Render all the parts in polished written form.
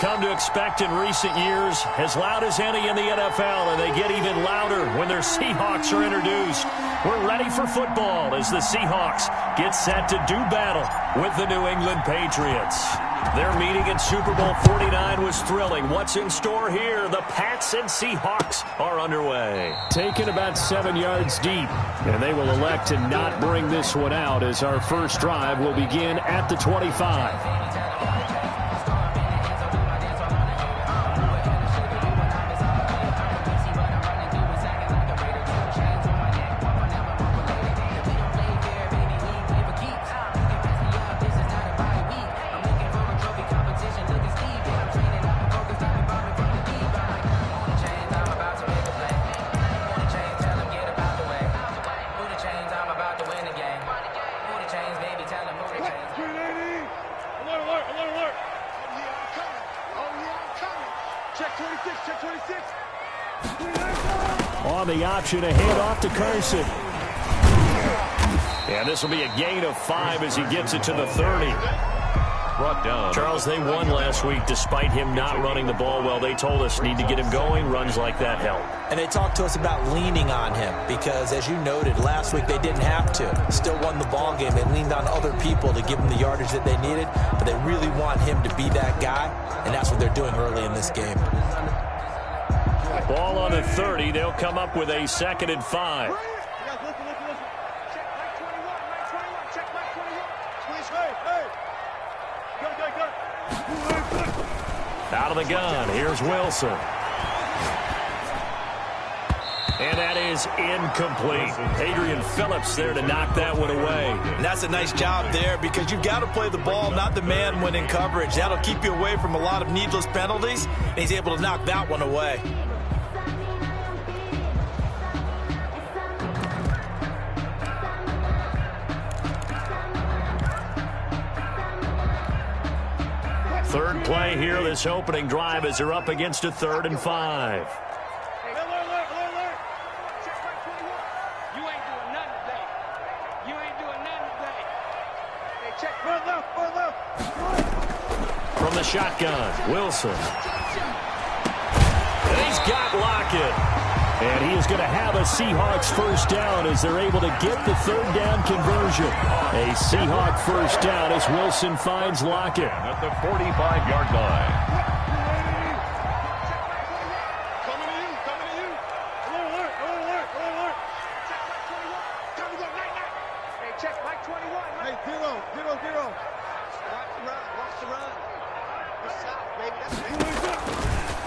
come to expect in recent years, as loud as any in the NFL, and they get even louder when their Seahawks are introduced. We're ready for football as the Seahawks get set to do battle with the New England Patriots. Their meeting in Super Bowl 49 was thrilling. What's in store here? The Pats and Seahawks are underway. Taken about 7 yards deep, and they will elect to not bring this one out as our first drive will begin at the 25. On the option, a hand off to Carson. And this will be a gain of 5 as he gets it to the 30. Brought down. Charles, they won last week despite him not running the ball well. They told us need to get him going. Runs like that help. And they talked to us about leaning on him because, as you noted, last week they didn't have to. Still won the ball game. They leaned on other people to give them the yardage that they needed, but they really want him to be that guy, and that's what they're doing early in this game. Ball on the 30. They'll come up with a 2nd and 5. Out of the gun. Here's Wilson. And that is incomplete. Adrian Phillips there to knock that one away. And that's a nice job there because you've got to play the ball, not the man when in coverage. That'll keep you away from a lot of needless penalties, and he's able to knock that one away. Third play here, this opening drive as they're up against a 3rd and 5. From the shotgun, Wilson. And he's got Lockett. And he is going to have a Seahawks first down as they're able to get the 3rd down conversion. A Seahawk first down as Wilson finds Lockett at the 45-yard line.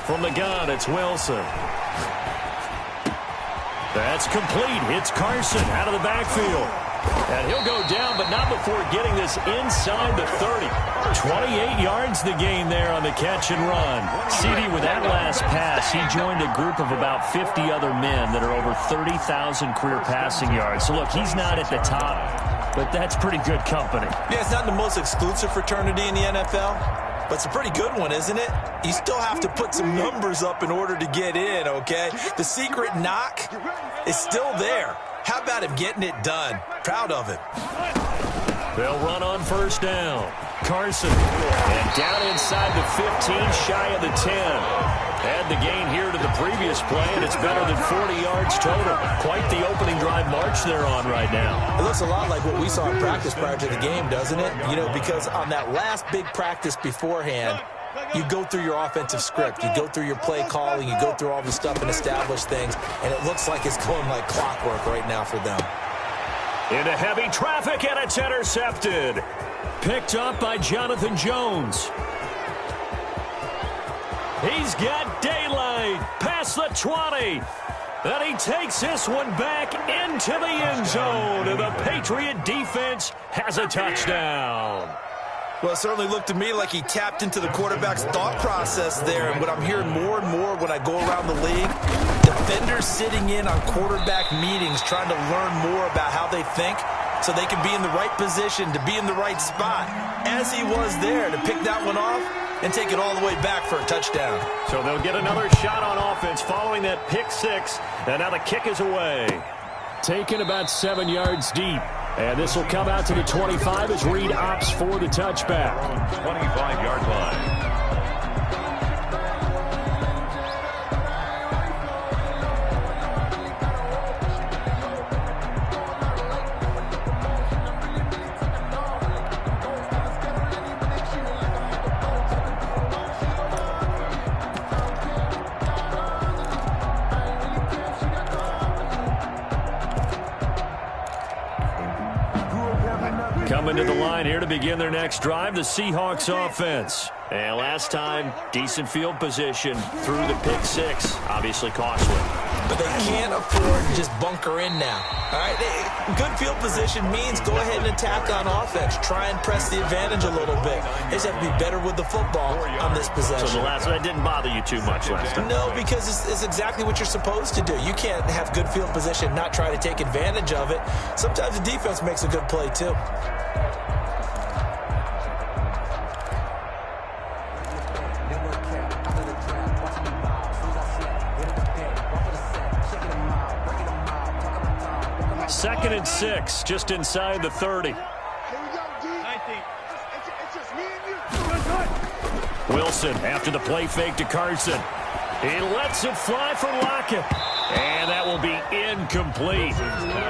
From the gun, it's Wilson. That's complete. It's Carson out of the backfield. And he'll go down, but not before getting this inside the 30. 28 yards the gain there on the catch and run. CD, with that last pass, he joined a group of about 50 other men that are over 30,000 career passing yards. So, look, he's not at the top, but that's pretty good company. Yeah, it's not the most exclusive fraternity in the NFL. But it's a pretty good one, isn't it? You still have to put some numbers up in order to get in, okay? The secret knock is still there. How about him getting it done? Proud of it. They'll run on first down. Carson. And down inside the 15, shy of the 10. Add the gain here to the previous play, and it's better than 40 yards total. Quite the opening drive march they're on right now. It looks a lot like what we saw in practice prior to the game, doesn't it? You know, because on that last big practice beforehand, you go through your offensive script. You go through your play calling. You go through all the stuff and establish things, and it looks like it's going like clockwork right now for them. Into heavy traffic, and it's intercepted. Picked up by Jonathan Jones. He's got daylight past the 20. And he takes this one back into the end zone. And the Patriot defense has a touchdown. Well, it certainly looked to me like he tapped into the quarterback's thought process there. And what I'm hearing more and more when I go around the league, defenders sitting in on quarterback meetings trying to learn more about how they think so they can be in the right position to be in the right spot, as he was there to pick that one off and take it all the way back for a touchdown. So they'll get another shot on offense following that pick six, and now the kick is away. Taken about 7 yards deep. And this will come out to the 25 as Reed opts for the touchback. 25-yard line. coming to the line here to begin their next drive, the Seahawks offense. And last time, decent field position through the pick six. Obviously costly. But they can't afford to just bunker in now. All right, good field position means go ahead and attack on offense. Try and press the advantage a little bit. They just have to be better with the football on this possession. So that didn't bother you too much last time? No, because it's exactly what you're supposed to do. You can't have good field position and not try to take advantage of it. Sometimes the defense makes a good play too. Second and 6, just inside the 30. Wilson after the play fake to Carson. He lets it fly for Lockett. And that will be incomplete.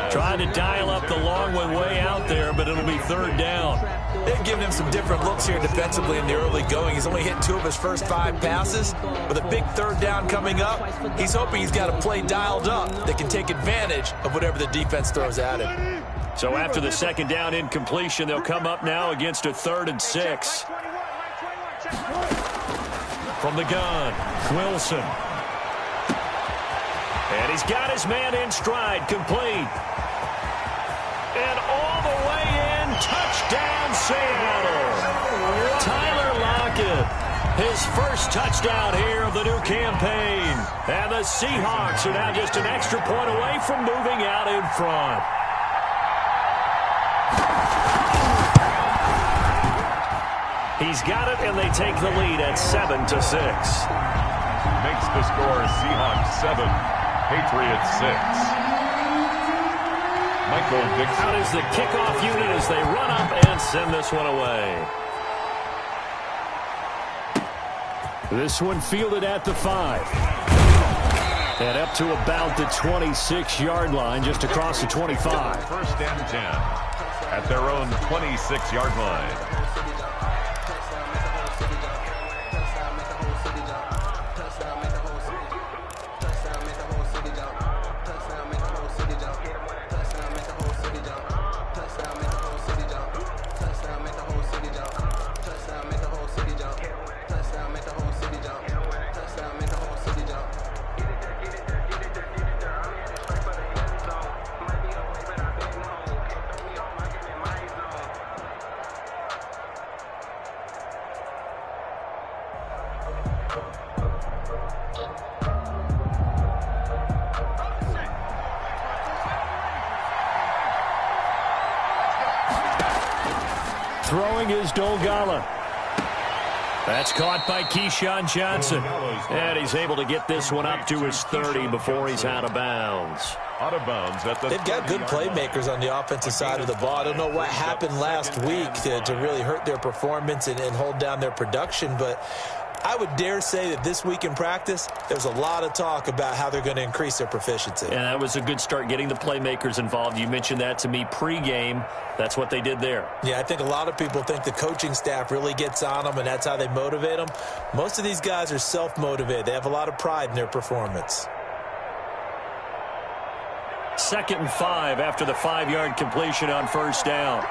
Trying to dial up the long one way out there, but it'll be third down. They've given him some different looks here defensively in the early going. He's only hit 2 of his first 5 passes. With a big third down coming up, he's hoping he's got a play dialed up that can take advantage of whatever the defense throws at him. So after the second down incompletion, they'll come up now against a 3rd and 6. From the gun, Wilson. And he's got his man in stride, complete. And all the way in, touchdown Seattle. Tyler Lockett, his first touchdown here of the new campaign. And the Seahawks are now just an extra point away from moving out in front. He's got it, and they take the lead at 7-6. Makes the score Seahawks 7, Patriots 6. Michael Dixon. Out is the kickoff unit as they run up and send this one away. This one fielded at the 5. And up to about the 26-yard line, just across the 25. First and 10 at their own 26-yard line. Throwing is Dolgala. That's caught by Keyshawn Johnson. And he's able to get this one up to his 30 before he's out of bounds. Out of bounds at the They've got good playmakers on the offensive side of the ball. I don't know what happened last week to really hurt their performance and hold down their production, but I would dare say that this week in practice, there's a lot of talk about how they're going to increase their proficiency. And that was a good start, getting the playmakers involved. You mentioned that to me pregame. That's what they did there. Yeah, I think a lot of people think the coaching staff really gets on them, and that's how they motivate them. Most of these guys are self-motivated. They have a lot of pride in their performance. 2nd and 5 after the 5-yard completion on first down.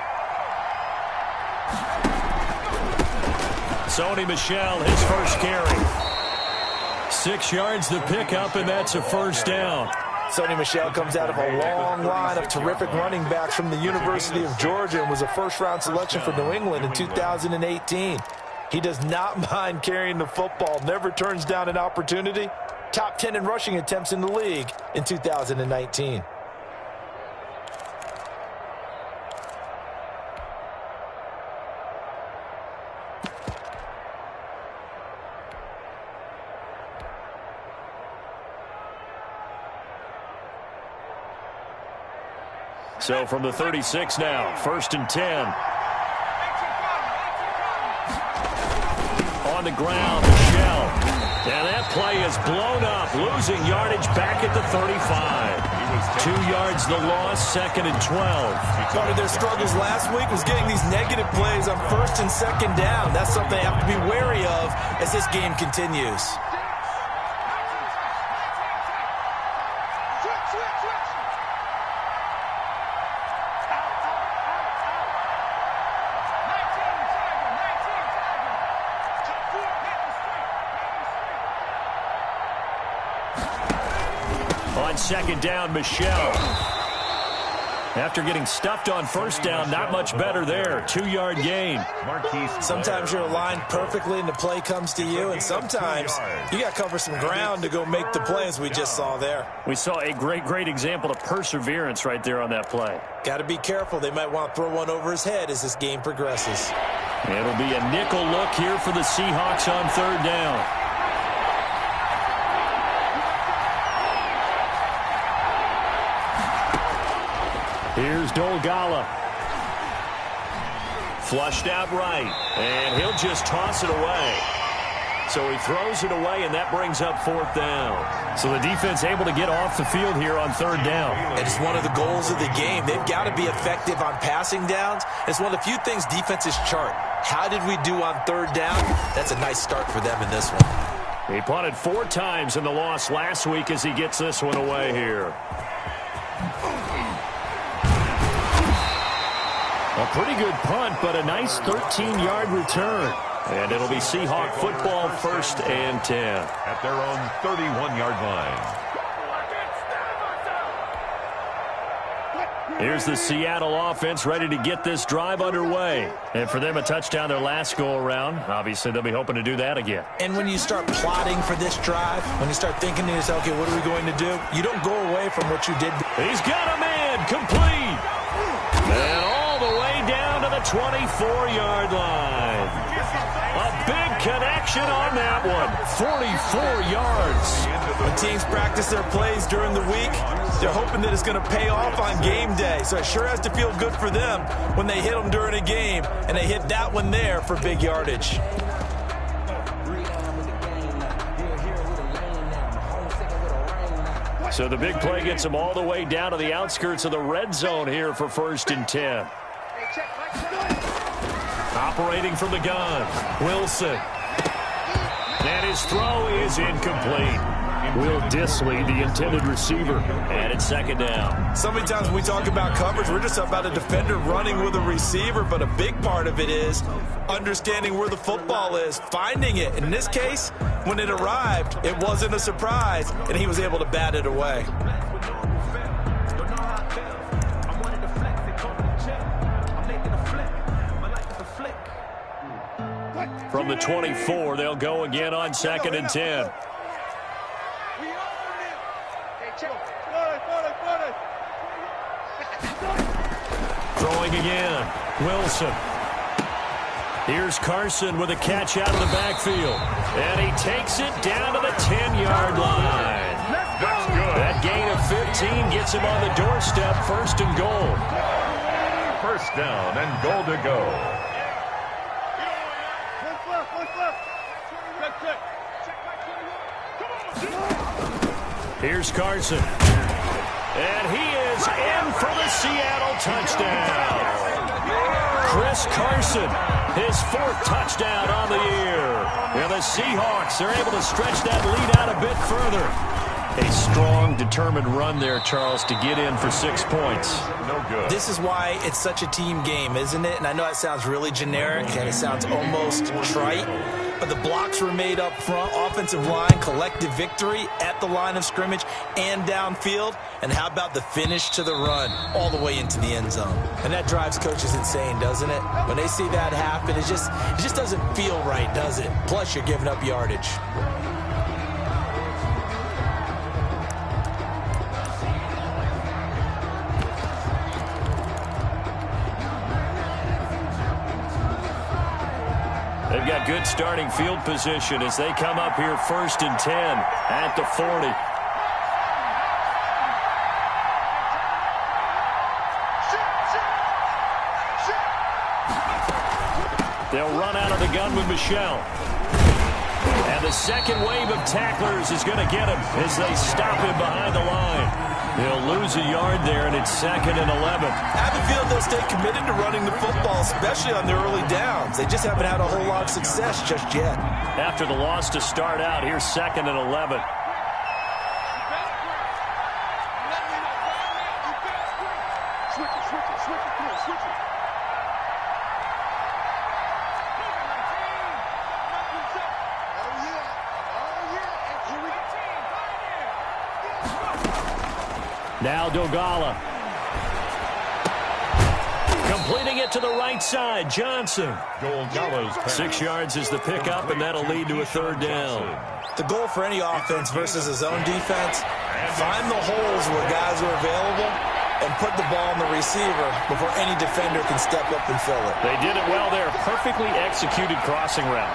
Sony Michel, his first carry. 6 yards to pick up, and that's a first down. Sony Michel comes out of a long line of terrific running backs from the University of Georgia and was a first-round selection for New England in 2018. He does not mind carrying the football, never turns down an opportunity. Top 10 in rushing attempts in the league in 2019. So from the 36 now, 1st and 10. On the ground, Michel. And that play is blown up, losing yardage back at the 35. 2 yards the loss, 2nd and 12. Part of their struggles last week was getting these negative plays on 1st and 2nd down. That's something they have to be wary of as this game continues. On second down, Michelle. After getting stuffed on first down, not much better there. 2-yard gain. Sometimes you're aligned perfectly and the play comes to you, and sometimes you got to cover some ground to go make the play, as we just saw there. We saw a great example of perseverance right there on that play. Got to be careful. They might want to throw one over his head as this game progresses. It'll be a nickel look here for the Seahawks on third down. Here's Dolgala. Flushed out right, and he'll just toss it away. So he throws it away, and that brings up fourth down. So the defense able to get off the field here on third down. And it's one of the goals of the game. They've got to be effective on passing downs. It's one of the few things defenses chart. How did we do on third down? That's a nice start for them in this one. He punted 4 times in the loss last week as he gets this one away here. A pretty good punt, but a nice 13-yard return. And it'll be Seahawk football, 1st and 10. At their own 31-yard line. Here's the Seattle offense ready to get this drive underway. And for them, a touchdown their last go-around. Obviously, they'll be hoping to do that again. And when you start plotting for this drive, when you start thinking to yourself, okay, what are we going to do? You don't go away from what you did. He's got a man, complete. And all the way down to the 24-yard line. A big connection on that one. 44 yards. When teams practice their plays during the week, they're hoping that it's going to pay off on game day. So it sure has to feel good for them when they hit them during a game, and they hit that one there for big yardage. So the big play gets them all the way down to the outskirts of the red zone here for 1st and 10. Operating from the gun, Wilson. And his throw is incomplete. Will Dissly, the intended receiver, and it's 2nd down. So many times when we talk about coverage, we're just about a defender running with a receiver, but a big part of it is understanding where the football is, finding it. In this case, when it arrived, it wasn't a surprise, and he was able to bat it away. From the 24, they'll go again on 2nd and 10. Throwing again, Wilson. Here's Carson with a catch out of the backfield. And he takes it down to the 10-yard line. That's good. That gain of 15 gets him on the doorstep, 1st and goal. 1st down and goal to go. Here's Carson. And he is in for the Seattle touchdown. Chris Carson, his 4th touchdown on the year. And the Seahawks are able to stretch that lead out a bit further. A strong, determined run there, Charles, to get in for 6 points. No good. This is why it's such a team game, isn't it? And I know it sounds really generic and it sounds almost trite, but the blocks were made up front, offensive line, collective victory at the line of scrimmage and downfield. And how about the finish to the run all the way into the end zone? And that drives coaches insane, doesn't it? When they see that happen, it just doesn't feel right, does it? Plus, you're giving up yardage. They've got good starting field position as they come up here 1st and 10 at the 40. They'll run out of the gun with Michelle. And the second wave of tacklers is going to get him as they stop him behind the line. He'll lose a yard there, and it's 2nd and 11. I have a feeling they'll stay committed to running the football, especially on their early downs. They just haven't had a whole lot of success just yet. After the loss to start out, here's 2nd and 11. Now Dogala. Completing it to the right side, Johnson. 6 yards is the pickup, and that'll lead to a third down. The goal for any offense versus his own defense, find the holes where guys are available and put the ball on the receiver before any defender can step up and fill it. They did it well there. Perfectly executed crossing route.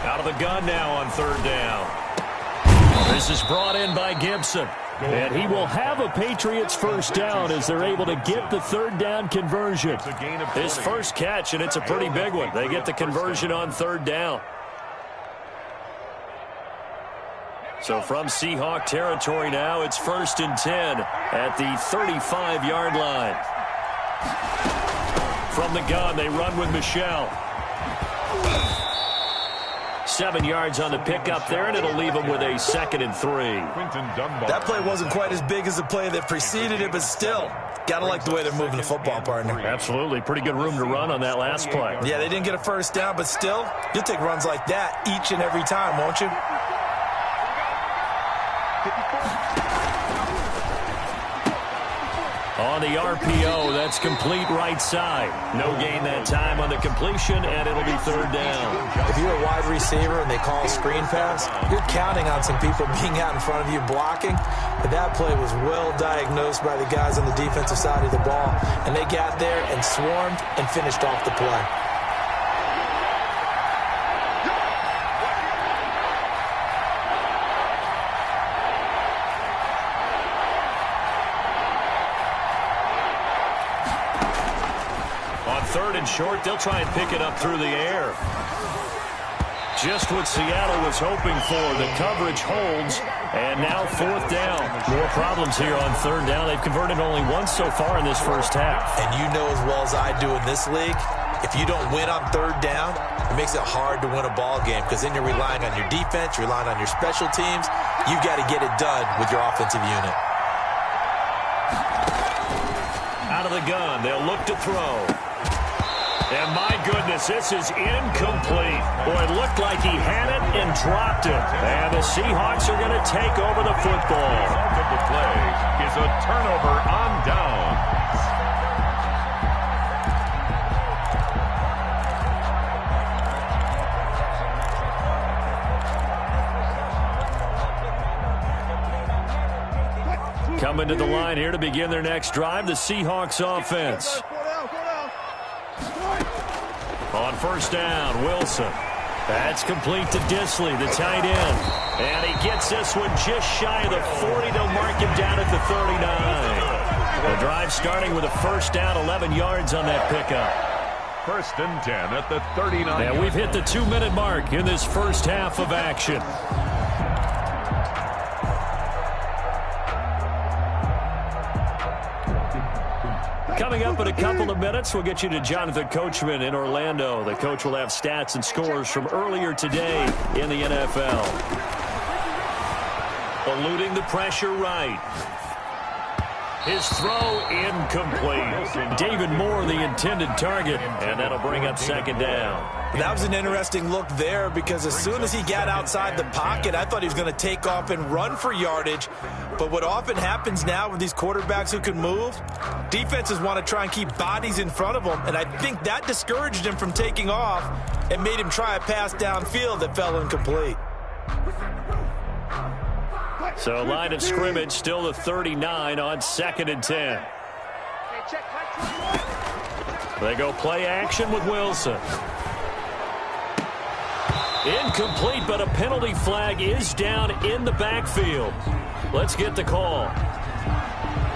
Out of the gun now on third down. This is brought in by Gibson. And he will have a Patriots first down as they're able to get the third down conversion. His first catch, and it's a pretty big one. They get the conversion on third down. So from Seahawk territory now, it's 1st and 10 at the 35-yard line. From the gun, they run with Michel. 7 yards on the pickup there, and it'll leave him with a 2nd and 3. That play wasn't quite as big as the play that preceded it, but still, gotta like the way they're moving the football, partner. Absolutely. Pretty good room to run on that last play. Yeah, they didn't get a first down, but still, you'll take runs like that each and every time, won't you? On the RPO, that's complete right side. No gain that time on the completion, and it'll be third down. If you're a wide receiver and they call a screen pass, you're counting on some people being out in front of you blocking. But that play was well diagnosed by the guys on the defensive side of the ball, and they got there and swarmed and finished off the play. Third and short, they'll try and pick it up through the air. Just what Seattle was hoping for. The coverage holds, and now 4th down. More problems here on third down. They've converted only once so far in this first half. And you know as well as I do in this league, if you don't win on third down, it makes it hard to win a ball game because then you're relying on your defense, you're relying on your special teams. You've got to get it done with your offensive unit. Out of the gun, they'll look to throw. And my goodness, this is incomplete. Boy, it looked like he had it and dropped it. And the Seahawks are going to take over the football. The result of the play is a turnover on downs. Coming to the line here to begin their next drive, the Seahawks offense. On first down, Wilson. That's complete to Disley, the tight end. And he gets this one just shy of the 40. They'll mark him down at the 39. The drive starting with a first down, 11 yards on that pickup. 1st and 10 at the 39. And we've hit the 2-minute mark in this first half of action. Coming up in a couple of minutes, we'll get you to Jonathan Coachman in Orlando. The coach will have stats and scores from earlier today in the NFL. Eluding the pressure right. His throw incomplete. David Moore, the intended target, and that'll bring up 2nd down. That was an interesting look there because as soon as he got outside the pocket, I thought he was going to take off and run for yardage. But what often happens now with these quarterbacks who can move, defenses want to try and keep bodies in front of them, and I think that discouraged him from taking off and made him try a pass downfield that fell incomplete. So line of scrimmage still the 39 on 2nd and 10. They go play action with Wilson. Incomplete, but a penalty flag is down in the backfield. Let's get the call.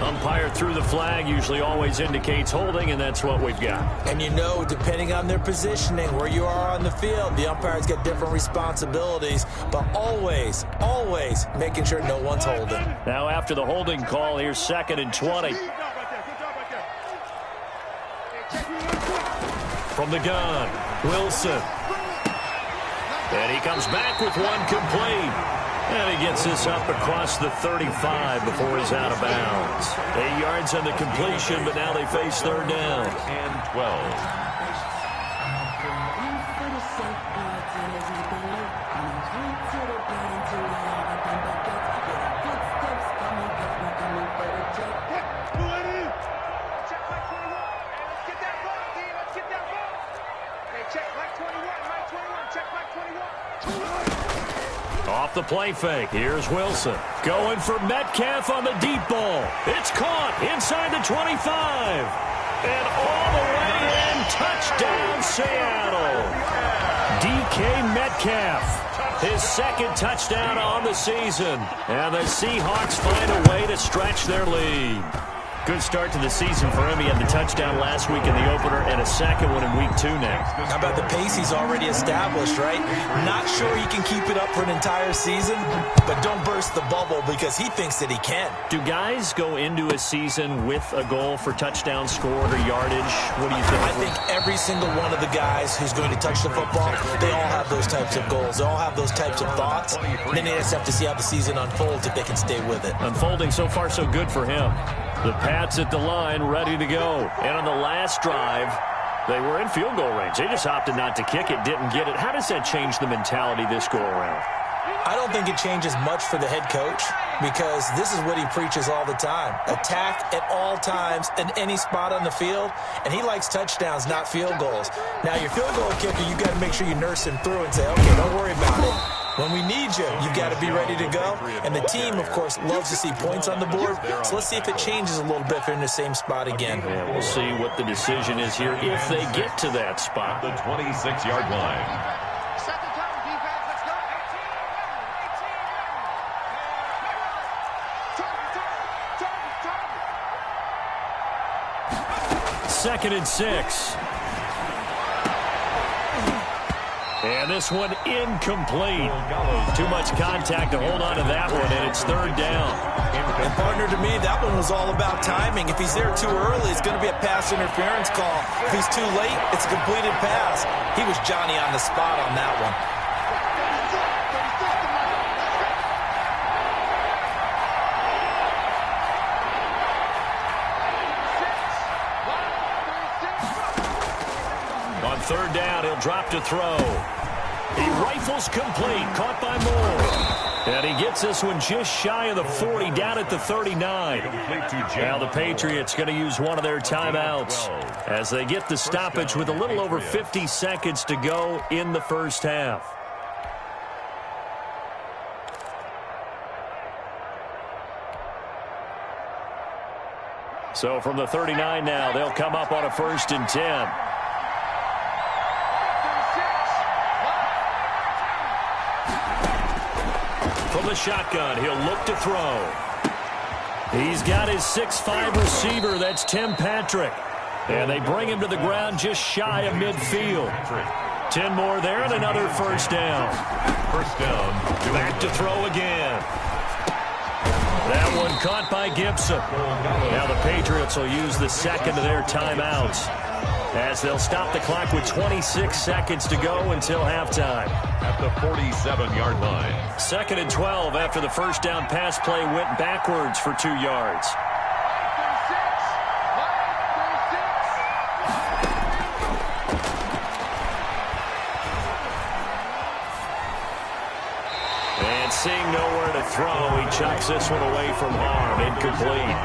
Umpire threw the flag, usually always indicates holding, and that's what we've got. And you know, depending on their positioning, where you are on the field, the umpires get different responsibilities, but always, always making sure no one's holding. Now after the holding call, here's 2nd and 20. From the gun, Wilson. And he comes back with one complete. And he gets this up across the 35 before he's out of bounds. 8 yards on the completion, but now they face third down. And 12. Off the play fake, here's Wilson. Going for Metcalf on the deep ball. It's caught inside the 25. And all the way in, touchdown Seattle. DK Metcalf, his second touchdown on the season. And the Seahawks find a way to stretch their lead. Good start to the season for him. He had the touchdown last week in the opener and a second one in week 2 now. How about the pace he's already established, right? Not sure he can keep it up for an entire season, but don't burst the bubble because he thinks that he can. Do guys go into a season with a goal for touchdown scored or yardage? What do you think? I think every single one of the guys who's going to touch the football, they all have those types of goals. They all have those types of thoughts. And then they just have to see how the season unfolds if they can stay with it. Unfolding so far so good for him. The Pats at the line, ready to go. And on the last drive, they were in field goal range. They just opted not to kick it, didn't get it. How does that change the mentality this go-around? I don't think it changes much for the head coach because this is what he preaches all the time. Attack at all times in any spot on the field, and he likes touchdowns, not field goals. Now, your field goal kicker, you got to make sure you nurse him through and say, okay, don't worry about it. When we need you, you've got to be ready to go. And the team, of course, loves to see points on the board. So let's see if it changes a little bit if they're in the same spot again. Yeah, we'll see what the decision is here if they get to that spot. The 26-yard line. Second and 6. And this one incomplete. Too much contact to hold on to that one, and it's third down. And partner, to me, that one was all about timing. If he's there too early, it's going to be a pass interference call. If he's too late, it's a completed pass. He was Johnny on the spot on that one. On third down, he'll drop to throw. He rifles complete, caught by Moore. And he gets this one just shy of the 40, down at the 39. Now the Patriots going to use one of their timeouts as they get the stoppage with a little over 50 seconds to go in the first half. So from the 39 now, they'll come up on a 1st and 10. From the shotgun, he'll look to throw. He's got his 6'5" receiver, that's Tim Patrick. And they bring him to the ground just shy of midfield. 10 more there and another first down. First down. Back to throw again. That one caught by Gibson. Now the Patriots will use the second of their timeouts as they'll stop the clock with 26 seconds to go until halftime. At the 47-yard line. 2nd and 12 after the first down pass play went backwards for 2 yards. And seeing nowhere to throw, he chucks this one away from harm. Incomplete.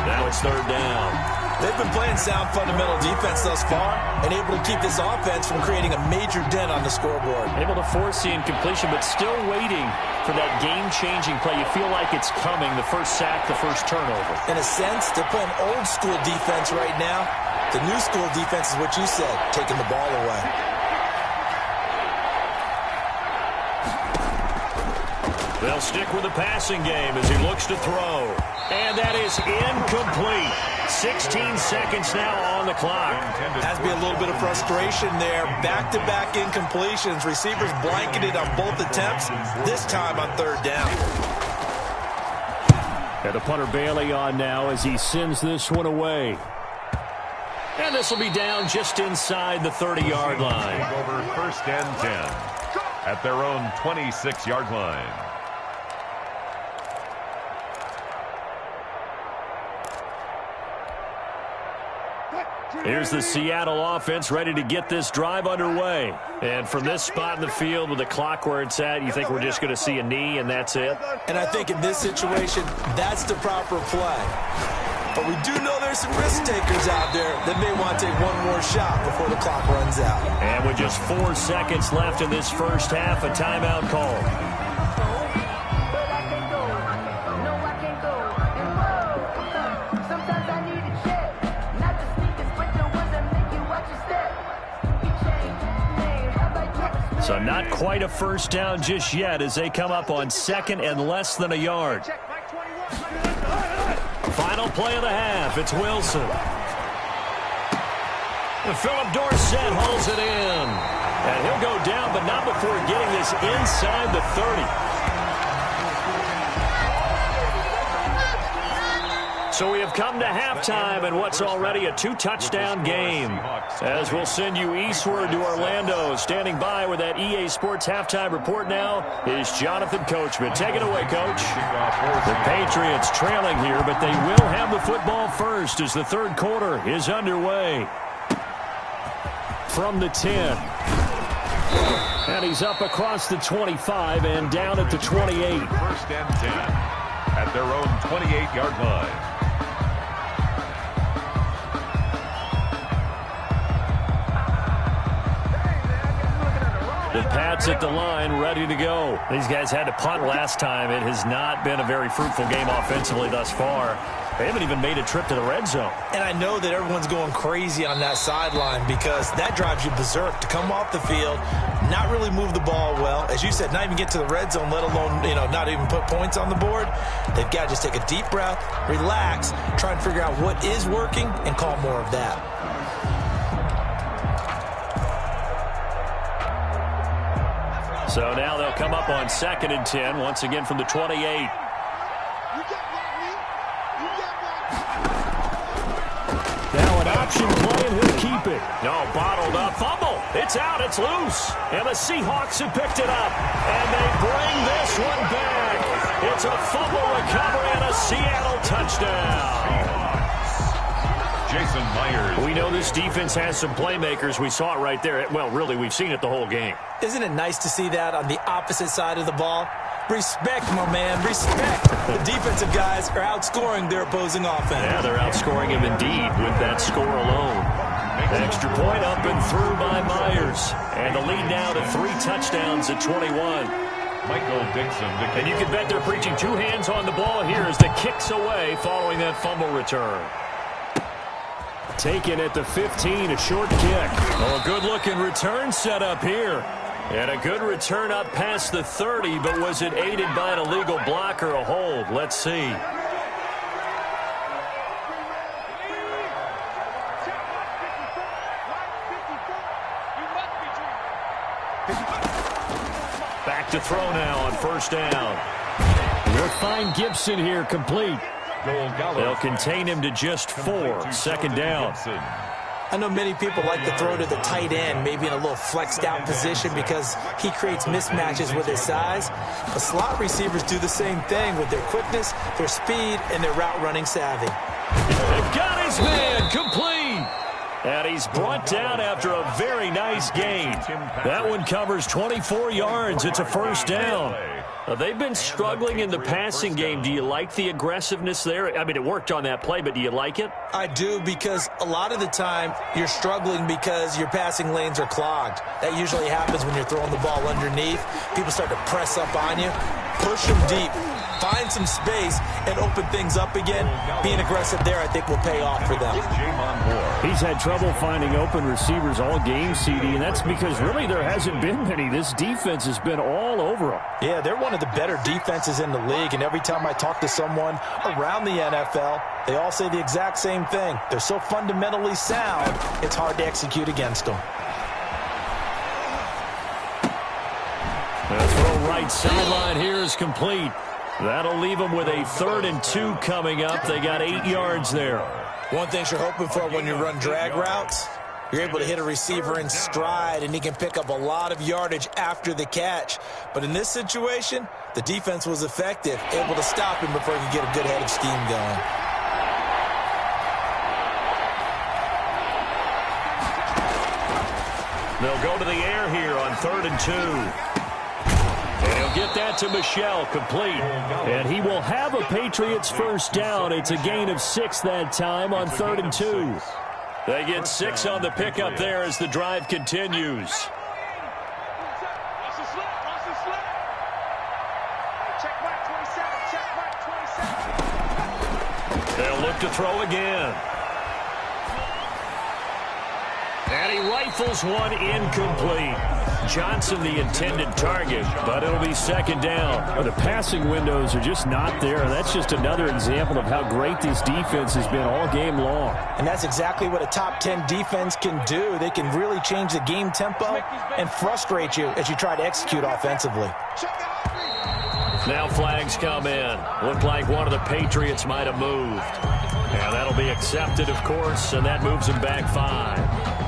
Now it's third down. They've been playing sound fundamental defense thus far and able to keep this offense from creating a major dent on the scoreboard. Able to force the incompletion, but still waiting for that game-changing play. You feel like it's coming, the first sack, the first turnover. In a sense, they're playing old-school defense right now. The new-school defense is what you said, taking the ball away. They'll stick with the passing game as he looks to throw. And that is incomplete. 16 seconds now on the clock. Has to be a little bit of frustration there. Back-to-back incompletions. Receivers blanketed on both attempts, this time on third down. And the punter Bailey on now as he sends this one away. And this will be down just inside the 30-yard line. Over 1st and 10 at their own 26-yard line. Here's the Seattle offense ready to get this drive underway. And from this spot in the field with the clock where it's at, you think we're just going to see a knee and that's it? And I think in this situation, that's the proper play. But we do know there's some risk takers out there that may want to take one more shot before the clock runs out. And with just 4 seconds left in this first half, a timeout call. So not quite a first down just yet as they come up on second and less than a yard. Final play of the half. It's Wilson. And Philip Dorsett hauls it in. And he'll go down, but not before getting this inside the 30. So we have come to halftime in what's already a 2-touchdown game. As we'll send you eastward to Orlando. Standing by with that EA Sports halftime report now is Jonathan Coachman. Take it away, Coach. The Patriots trailing here, but they will have the football first as the third quarter is underway. From the 10. And he's up across the 25 and down at the 28. First and 10 at their own 28-yard line. The Pats at the line, ready to go. These guys had to punt last time. It has not been a very fruitful game offensively thus far. They haven't even made a trip to the red zone. And I know that everyone's going crazy on that sideline because that drives you berserk to come off the field, not really move the ball well. As you said, not even get to the red zone, let alone, not even put points on the board. They've got to just take a deep breath, relax, try and figure out what is working, and call more of that. So now they'll come up on second and 10, once again from the 28. Now an option play, and he'll keep it. No, bottled up. Fumble. It's out. It's loose. And the Seahawks have picked it up. And they bring this one back. It's a fumble recovery and a Seattle touchdown. Jason Myers. We know this defense has some playmakers. We saw it right there. Well, really, we've seen it the whole game. Isn't it nice to see that on the opposite side of the ball? Respect, my man, respect. The defensive guys are outscoring their opposing offense. Yeah, they're outscoring him indeed with that score alone. Extra point up and through by Myers. And the lead now to 3 touchdowns at 21. Michael Dixon. And you can bet they're preaching 2 hands on the ball here as the kick's away following that fumble return. Taken at the 15, a short kick. Oh, a good-looking return set up here. And a good return up past the 30, but was it aided by an illegal block or a hold? Let's see. Back to throw now on first down. They'll find Gibson here complete. They'll contain him to just 4. Second down. I know many people like to throw to the tight end, maybe in a little flexed out position because he creates mismatches with his size. But slot receivers do the same thing with their quickness, their speed, and their route running savvy. They've got his man complete. And he's brought down after a very nice gain. That one covers 24 yards. It's a first down. They've been struggling in the passing game. Do you like the aggressiveness there? I mean, it worked on that play, but do you like it? I do, because a lot of the time you're struggling because your passing lanes are clogged. That usually happens when you're throwing the ball underneath. People start to press up on you. Push them deep. Find some space and open things up again. Being aggressive there, I think, will pay off for them. He's had trouble finding open receivers all game, CD, and that's because really there hasn't been many. This defense has been all over them. Yeah, they're one of the better defenses in the league, and every time I talk to someone around the NFL, they all say the exact same thing. They're so fundamentally sound, it's hard to execute against them. The throw right sideline here is complete. That'll leave them with a 3rd and 2 coming up. They got 8 yards there. One thing you're hoping for when you run drag routes, you're able to hit a receiver in stride, and he can pick up a lot of yardage after the catch. But in this situation, the defense was effective, able to stop him before he could get a good head of steam going. They'll go to the air here on 3rd and 2. And he'll get that to Michel, complete. And he will have a Patriots first down. It's a gain of 6 that time on 3rd and 2. They get 6 on the pickup there as the drive continues. They'll look to throw again. And he rifles one incomplete. Johnson the intended target, but it'll be 2nd down. The passing windows are just not there. That's just another example of how great this defense has been all game long. And that's exactly what a top 10 defense can do. They can really change the game tempo and frustrate you as you try to execute offensively. Now flags come in. Looked like one of the Patriots might have moved. And that'll be accepted, of course, and that moves him back 5.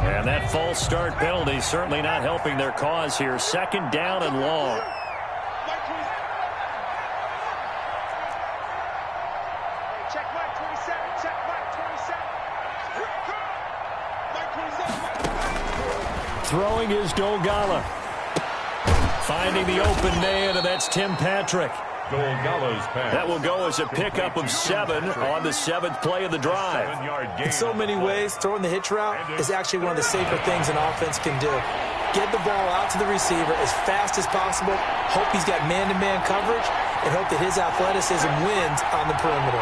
And that false start penalty certainly not helping their cause here. 2nd down and long. Throwing is Dogala. Finding the open man, and that's Tim Patrick. Pass. That will go as a pickup of 7 on the 7th play of the drive. In so many ways, throwing the hitch route is actually one of the safer things an offense can do. Get the ball out to the receiver as fast as possible, hope he's got man-to-man coverage, and hope that his athleticism wins on the perimeter.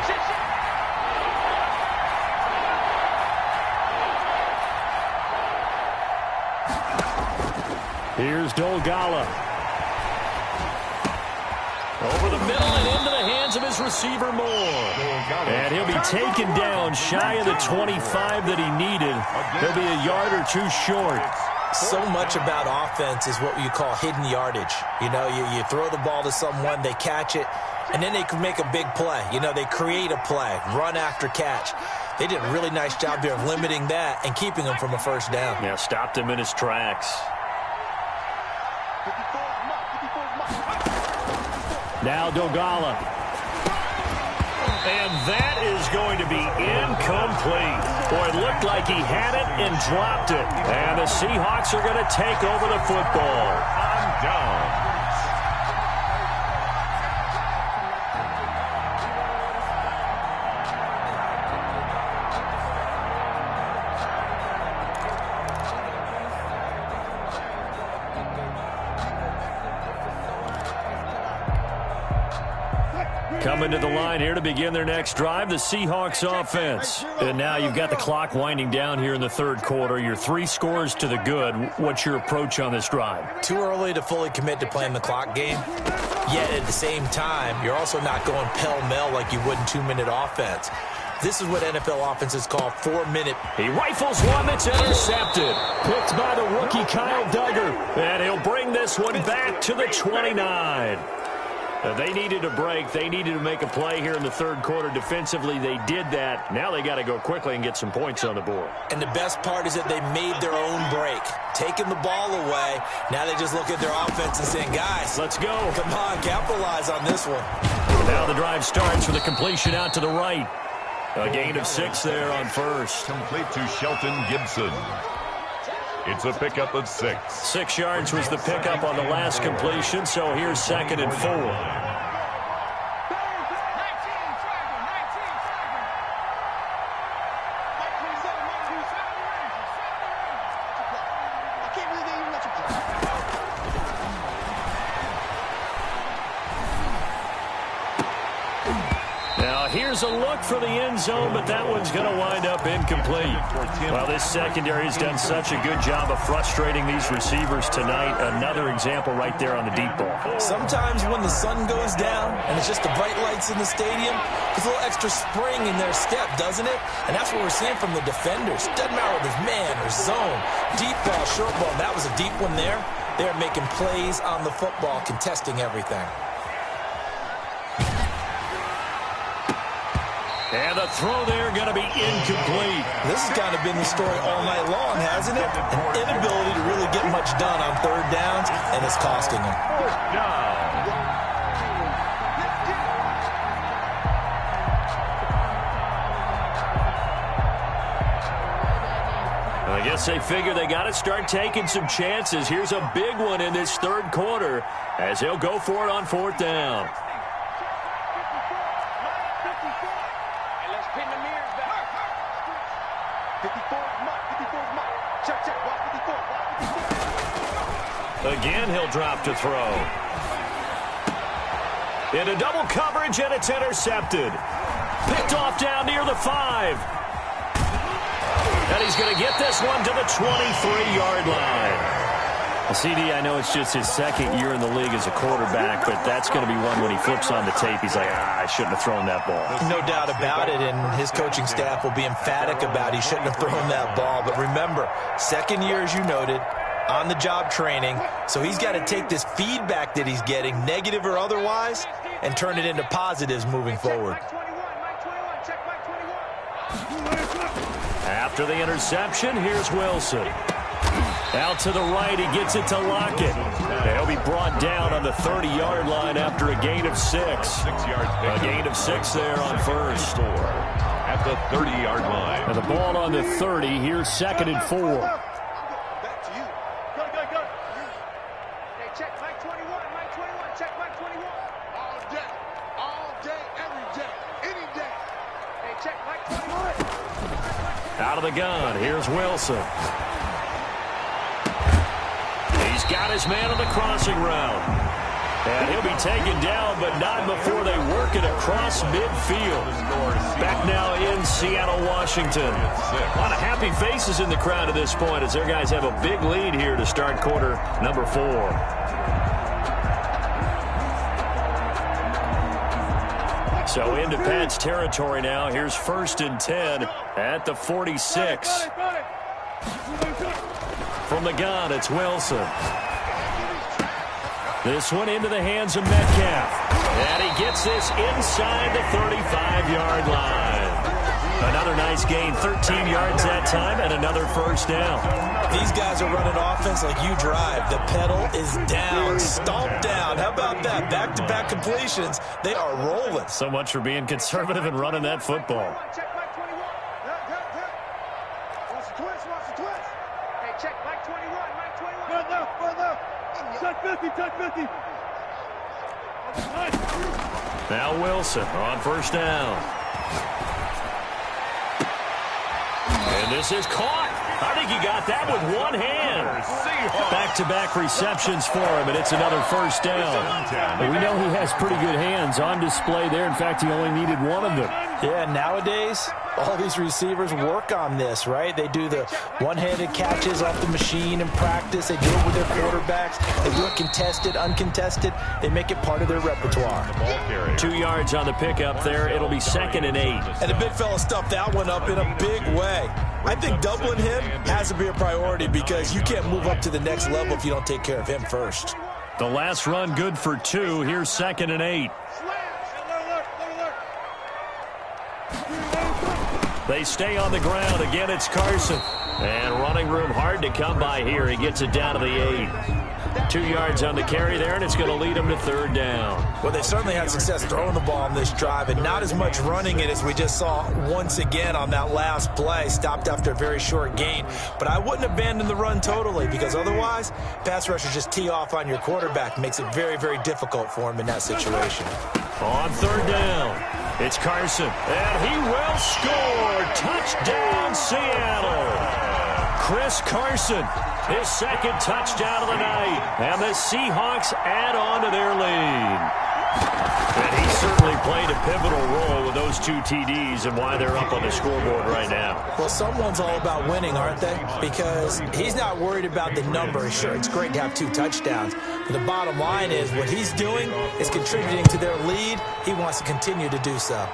Here's Dogala. Over the middle and into the hands of his receiver Moore. And he'll be taken down shy of the 25 that he needed. He'll be a yard or 2 short. So much about offense is what you call hidden yardage. You know, you throw the ball to someone, they catch it, and then they can make a big play. You know, they create a play, run after catch. They did a really nice job there of limiting that and keeping him from a first down. Yeah, stopped him in his tracks. Now Dogala. And that is going to be incomplete. Boy, it looked like he had it and dropped it. And the Seahawks are going to take over the football. On down. Coming to the line here to begin their next drive, the Seahawks offense. And now you've got the clock winding down here in the 3rd quarter. You're 3 scores to the good. What's your approach on this drive? Too early to fully commit to playing the clock game. Yet at the same time, you're also not going pell-mell like you would in 2-minute offense. This is what NFL offenses call 4-minute. He rifles one that's intercepted. Picked by the rookie Kyle Duggar. And he'll bring this one back to the 29. They needed a break. They needed to make a play here in the 3rd quarter. Defensively, they did that. Now they got to go quickly and get some points on the board. And the best part is that they made their own break. Taking the ball away. Now they just look at their offense and saying, guys, let's go. Come on, capitalize on this one. Now the drive starts with a completion out to the right. A gain of 6 there on first. Complete to Shelton Gibson. It's a pickup of 6. 6 yards was the pickup on the last completion, so here's 2nd and 4. Here's a look for the end zone, but that one's going to wind up incomplete. Well, this secondary has done such a good job of frustrating these receivers tonight. Another example right there on the deep ball. Sometimes when the sun goes down and it's just the bright lights in the stadium, there's a little extra spring in their step, doesn't it? And that's what we're seeing from the defenders. Doesn't matter whether it's man or zone, deep ball, short ball. That was a deep one there. They're making plays on the football, contesting everything. And the throw there going to be incomplete. This has kind of been the story all night long, hasn't it? An inability to really get much done on 3rd downs, and it's costing them. 4th down. Yes, they figure they got to start taking some chances. Here's a big one in this third quarter as they'll go for it on fourth down. Again, he'll drop to throw. Into double coverage, and it's intercepted. Picked off down near the 5. And he's going to get this one to the 23-yard line. CD, I know it's just his second year in the league as a quarterback, but that's going to be one when he flips on the tape. He's like, I shouldn't have thrown that ball. No doubt about it, and his coaching staff will be emphatic about he shouldn't have thrown that ball. But remember, second year, as you noted, on-the-job training, so he's got to take this feedback that he's getting, negative or otherwise, and turn it into positives moving forward. After the interception, here's Wilson. Out to the right, he gets it to Lockett. He'll be brought down on the 30-yard line after a gain of 6. A gain of 6 there on first. At the 30-yard line. And the ball on the 30, here's 2nd and 4. Out of the gun, here's Wilson. He's got his man on the crossing route. And he'll be taken down, but not before they work it across midfield. Back now in Seattle, Washington. A lot of happy faces in the crowd at this point as their guys have a big lead here to start quarter number 4. So into Pat's territory now. Here's 1st and 10 at the 46. From the gun, it's Wilson. This one into the hands of Metcalf. And he gets this inside the 35-yard line. Another nice gain, 13 yards that time, and another first down. These guys are running offense like you drive. The pedal is down, stomped down. How about that? Back-to-back completions. They are rolling. So much for being conservative and running that football. Now Wilson on first down. And this is caught. I think he got that with one hand. Back-to-back receptions for him, and it's another first down. And we know he has pretty good hands on display there. In fact, he only needed one of them. Yeah, nowadays, all these receivers work on this, right? They do the one-handed catches off the machine in practice. They do it with their quarterbacks. They do it contested, uncontested. They make it part of their repertoire. 2 yards on the pickup there. It'll be 2nd and 8. And the big fella stuffed that one up in a big way. I think doubling him has to be a priority because you can't move up to the next level if you don't take care of him first. The last run good for 2. Here's 2nd and 8. They stay on the ground. Again, it's Carson. And running room hard to come by here. He gets it down to the 8. 2 yards on the carry there, and it's going to lead him to 3rd down. Well, they've certainly had success throwing the ball on this drive, and not as much running it as we just saw once again on that last play. Stopped after a very short gain. But I wouldn't abandon the run totally because otherwise, pass rushers just tee off on your quarterback. Makes it very, very difficult for him in that situation. On 3rd down, it's Carson, and he will score. Touchdown, Seattle. Chris Carson, his 2nd touchdown of the night, and the Seahawks add on to their lead. And he certainly played a pivotal role with those 2 TDs and why they're up on the scoreboard right now. Well, someone's all about winning, aren't they? Because he's not worried about the number. Sure, it's great to have 2 touchdowns. But the bottom line is what he's doing is contributing to their lead. He wants to continue to do so.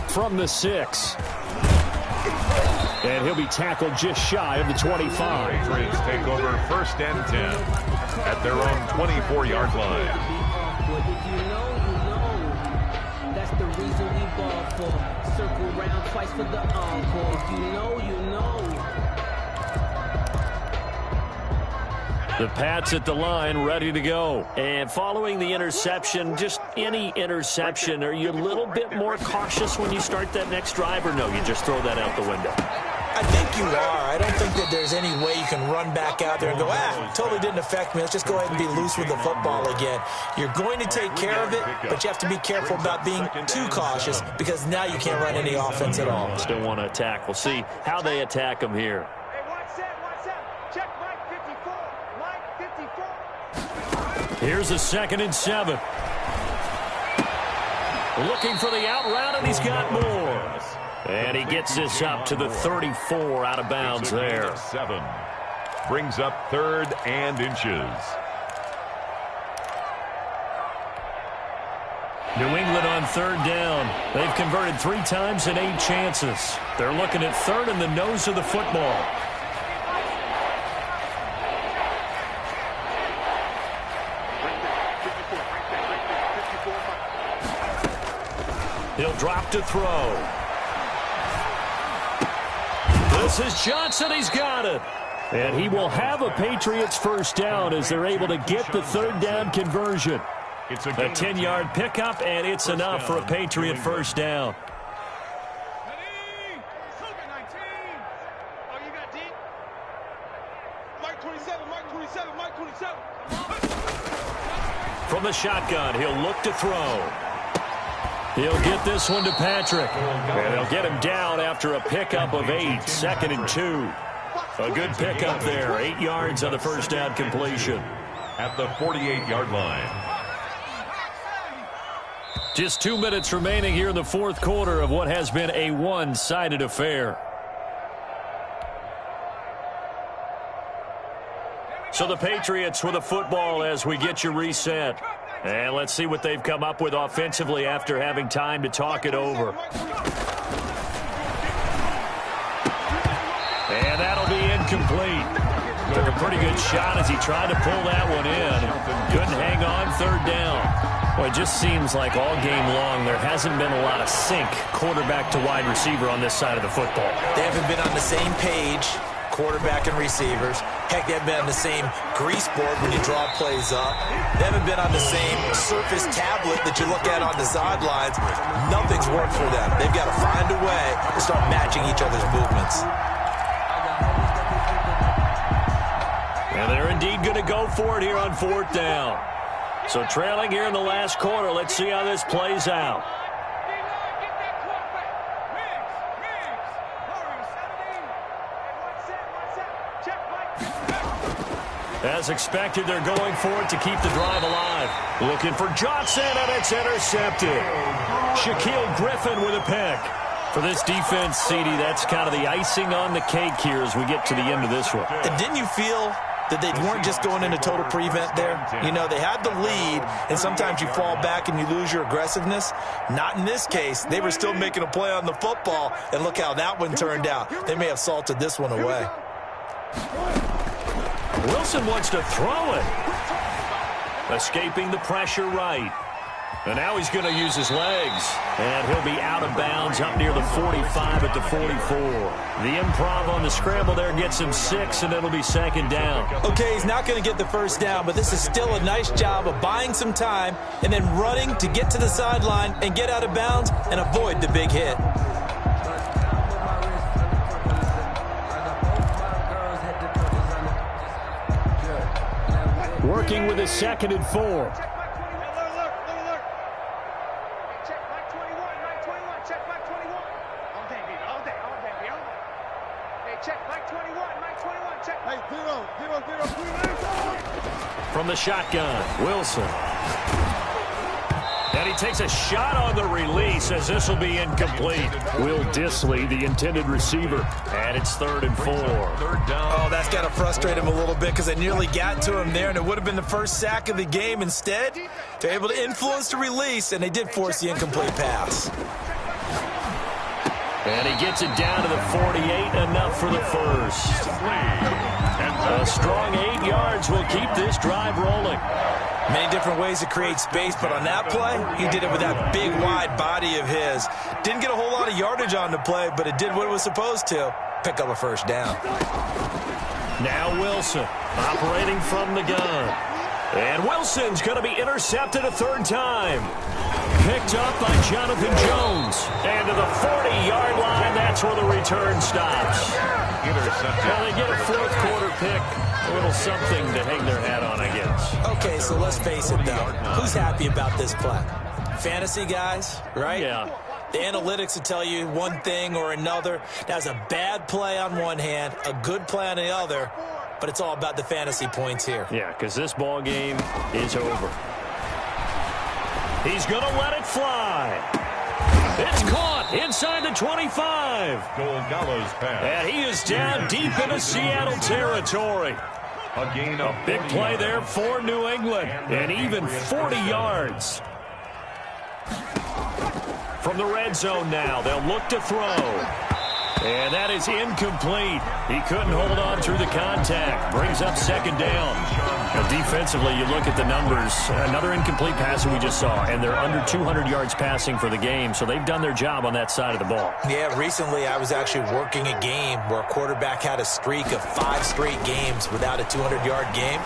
From the 6. And he'll be tackled just shy of the 25. Patriots take over 1st and 10 at their own 24-yard line. That's the reason we ball for. Circle round twice for the encore. If you know, you know. The Pats at the line, ready to go. And following the interception, just any interception, are you a little bit more cautious when you start that next drive, or no, you just throw that out the window? I think you are. I don't think that there's any way you can run back out there and go, totally didn't affect me. Let's just go ahead and be loose with the football again. You're going to take care of it, but you have to be careful about being too cautious because now you can't run any offense at all. Still want to attack. We'll see how they attack him here. Hey, one set. Check Mike 54. Mike 54. Here's a 2nd and 7. Looking for the out route, and he's got more. And he gets this up to the 34 out of bounds there. 7. Brings up 3rd and inches. New England on 3rd down. They've converted 3 times in 8 chances. They're looking at 3rd in the nose of the football. He'll drop to throw. This is Johnson. He's got it. And he will have a Patriots first down as they're able to get the 3rd down conversion. It's a 10-yard pickup, and it's enough for a Patriot first down. From the shotgun, he'll look to throw. He'll get this one to Patrick. And he'll get him down after a pickup of 8, 2nd and 2. A good pickup there, 8 yards on the first down completion. At the 48-yard line. Just 2 minutes remaining here in the 4th quarter of what has been a one-sided affair. So the Patriots with a football as we get you reset. And let's see what they've come up with offensively after having time to talk it over. And that'll be incomplete. Took a pretty good shot as he tried to pull that one in. Couldn't hang on 3rd down. Well, it just seems like all game long there hasn't been a lot of sync quarterback to wide receiver on this side of the football. They haven't been on the same page, quarterback and receivers. Heck, they haven't been on the same grease board when you draw plays up. They haven't been on the same surface tablet that you look at on the sidelines. Nothing's worked for them. They've got to find a way to start matching each other's movements. And they're indeed going to go for it here on 4th down. So trailing here in the last quarter, let's see how this plays out. As expected, they're going for it to keep the drive alive. Looking for Johnson, and it's intercepted. Shaquille Griffin with a pick. For this defense, CD, that's kind of the icing on the cake here as we get to the end of this one. And didn't you feel that they weren't just going into total prevent there? You know, they had the lead, and sometimes you fall back and you lose your aggressiveness. Not in this case. They were still making a play on the football, and look how that one turned out. They may have salted this one away. Wilson wants to throw it. Escaping the pressure right. And now he's going to use his legs. And he'll be out of bounds up near the 45 at the 44. The improv on the scramble there gets him 6, and it'll be 2nd down. Okay, he's not going to get the first down, but this is still a nice job of buying some time and then running to get to the sideline and get out of bounds and avoid the big hit. Working with a 2nd and 4. From the shotgun, Wilson. And he takes a shot on the release as this will be incomplete. Will Dissly, the intended receiver. And it's 3rd and 4. Oh, that's got to frustrate him a little bit because they nearly got to him there, and it would have been the first sack of the game. Instead, they're able to influence the release, and they did force the incomplete pass. And he gets it down to the 48, enough for the first. A strong 8 yards will keep this drive rolling. Many different ways to create space, but on that play, he did it with that big, wide body of his. Didn't get a whole lot of yardage on the play, but it did what it was supposed to, pick up a first down. Now Wilson, operating from the gun. And Wilson's going to be intercepted a third time. Picked up by Jonathan Jones. And to the 40-yard line, that's where the return stops. Intercepted. Well, they get a fourth quarter pick. A little something to hang their hat on, I guess. Okay, so let's face it, though. Who's happy about this play? Fantasy guys, right? Yeah. The analytics will tell you one thing or another. That was a bad play on one hand, a good play on the other, but it's all about the fantasy points here. Yeah, because this ball game is over. He's going to let it fly. It's caught inside the 25. Gallo's pass. And he is down deep into Seattle territory. A gain of Big play there for New England. And even 40 yards. From the red zone now, they'll look to throw. And that is incomplete. He couldn't hold on through the contact. Brings up second down. Now, defensively, you look at the numbers. Another incomplete pass that we just saw, and they're under 200 yards passing for the game, so they've done their job on that side of the ball. Yeah, recently I was actually working a game where a quarterback had a streak of 5 straight games without a 200-yard game.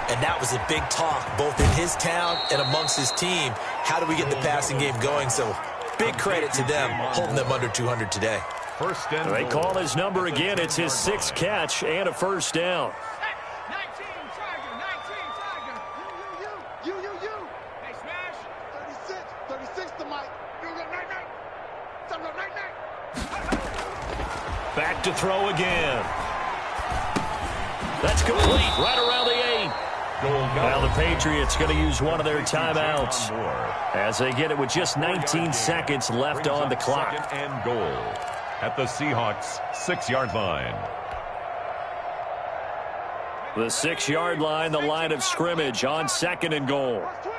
And that was a big talk, both in his town and amongst his team. How do we get the passing game going? So big credit to them, holding them under 200 today. First and They call his number again. It's his 6th catch and a first down. 19 Tiger, 19 Tiger. You. Hey, smash. 36 to Mike. You got night. Back to throw again. That's complete right around the 8. Now the Patriots going to use one of their timeouts as they get it with just 19 seconds left on the clock. Second and goal at the Seahawks 6-yard line. The 6-yard line, the line of scrimmage on second and goal. Twist.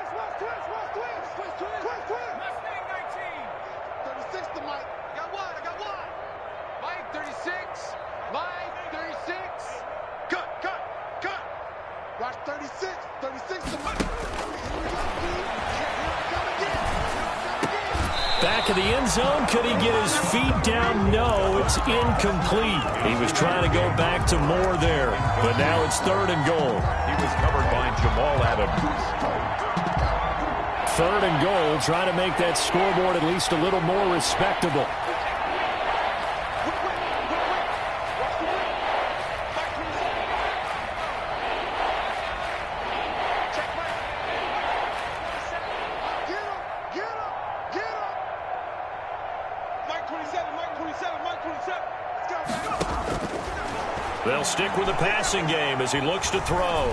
36 to Mike. I got one. Mike, 36. Cut. Watch 36 to Mike. Back in the end zone, could he get his feet down? No, it's incomplete. He was trying to go back to Moore there, but now it's third and goal. He was covered by Jamal Adams. Third and goal, trying to make that scoreboard at least a little more respectable. They'll stick with the passing game as he looks to throw.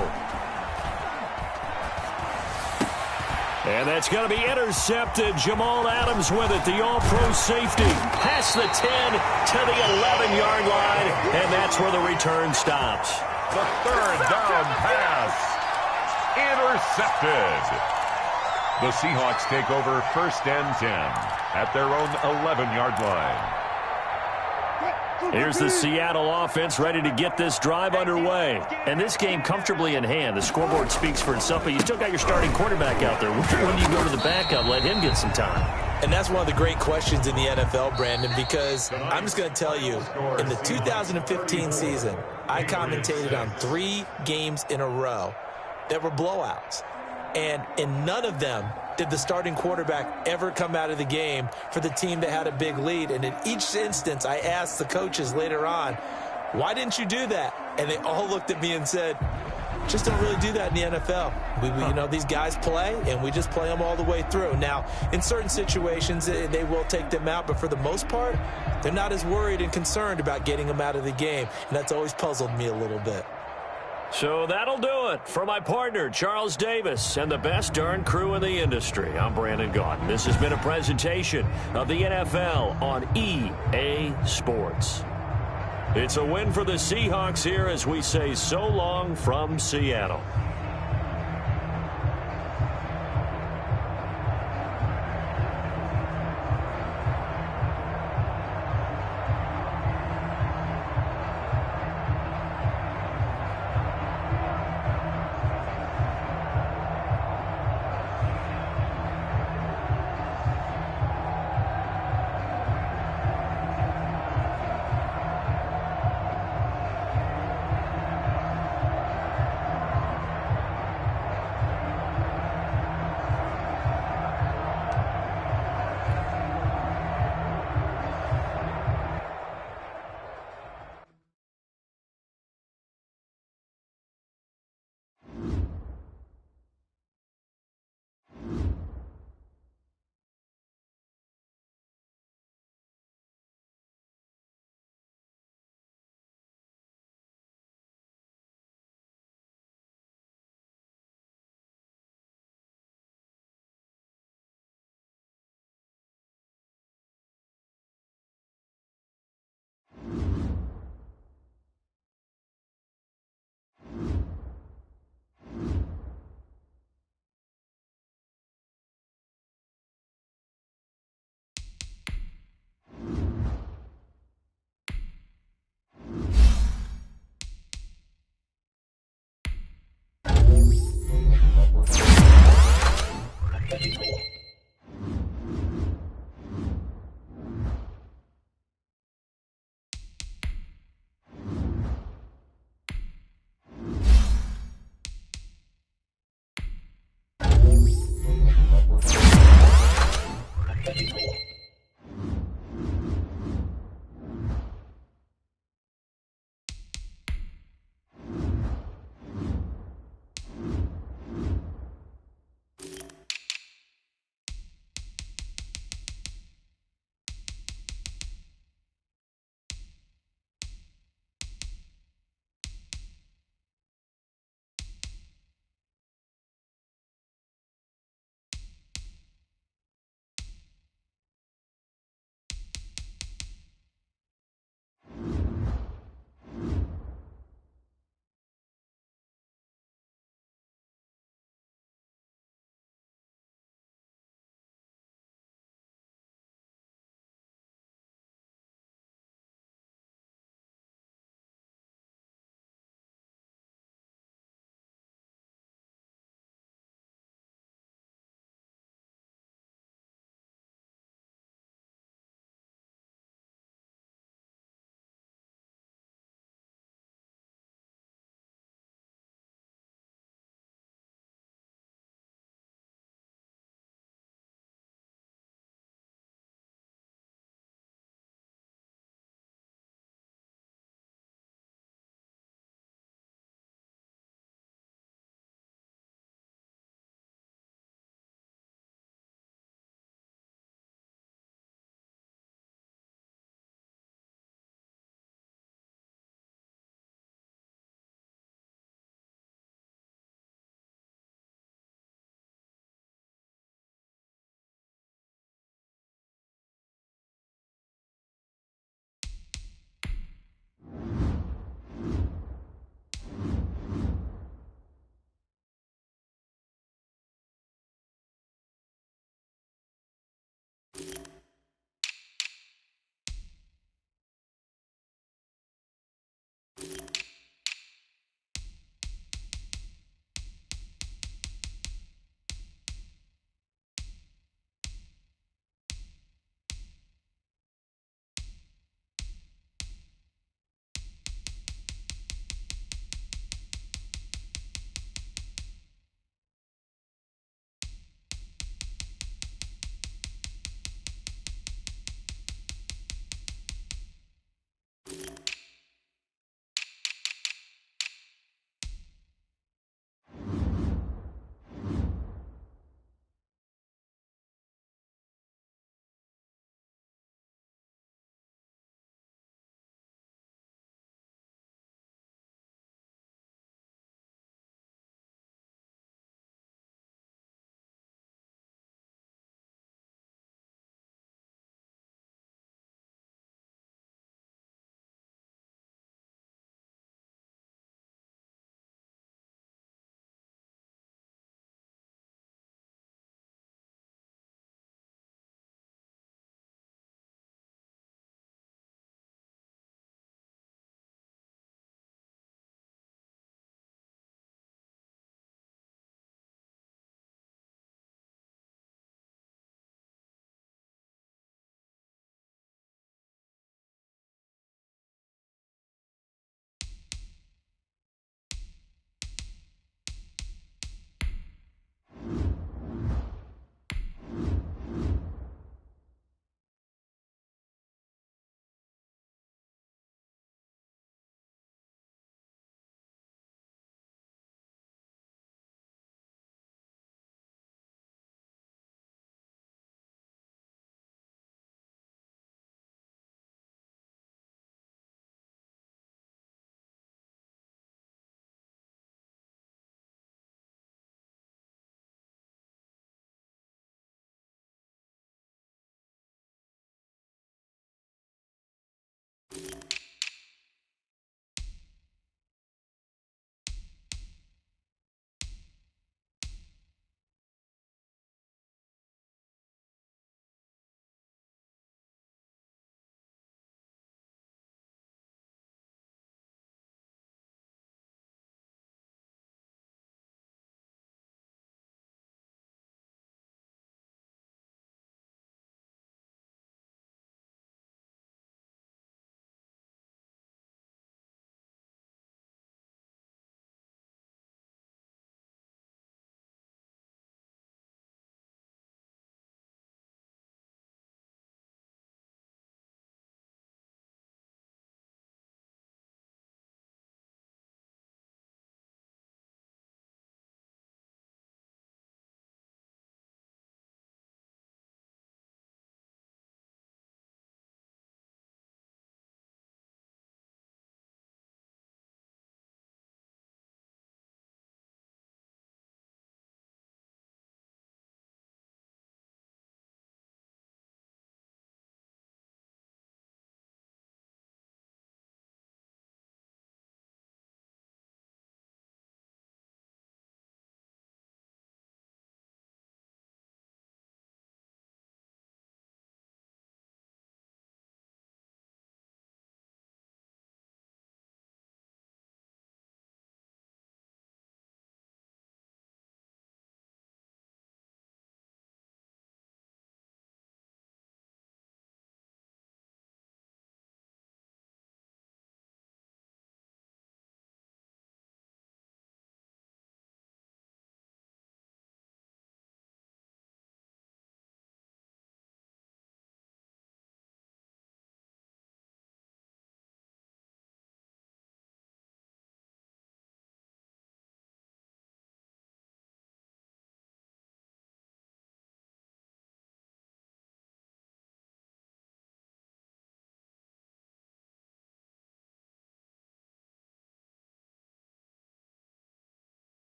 And that's going to be intercepted. Jamal Adams with it, the all-pro safety. Past the 10 to the 11-yard line, and that's where the return stops. The third down pass. Intercepted. The Seahawks take over first and 10 at their own 11-yard line. Here's the Seattle offense ready to get this drive underway. And this game comfortably in hand. The scoreboard speaks for itself, but you still got your starting quarterback out there. When do you go to the backup, let him get some time? And that's one of the great questions in the NFL, Brandon, because I'm just going to tell you, in the 2015 season, I commentated on 3 games in a row that were blowouts. And in none of them did the starting quarterback ever come out of the game for the team that had a big lead. And in each instance, I asked the coaches later on, why didn't you do that? And they all looked at me and said, just don't really do that in the NFL. You know, these guys play, and we just play them all the way through. Now, in certain situations, they will take them out, but for the most part, they're not as worried and concerned about getting them out of the game. And that's always puzzled me a little bit. So that'll do it for my partner, Charles Davis, and the best darn crew in the industry. I'm Brandon Gaudin. This has been a presentation of the NFL on EA Sports. It's a win for the Seahawks here as we say so long from Seattle.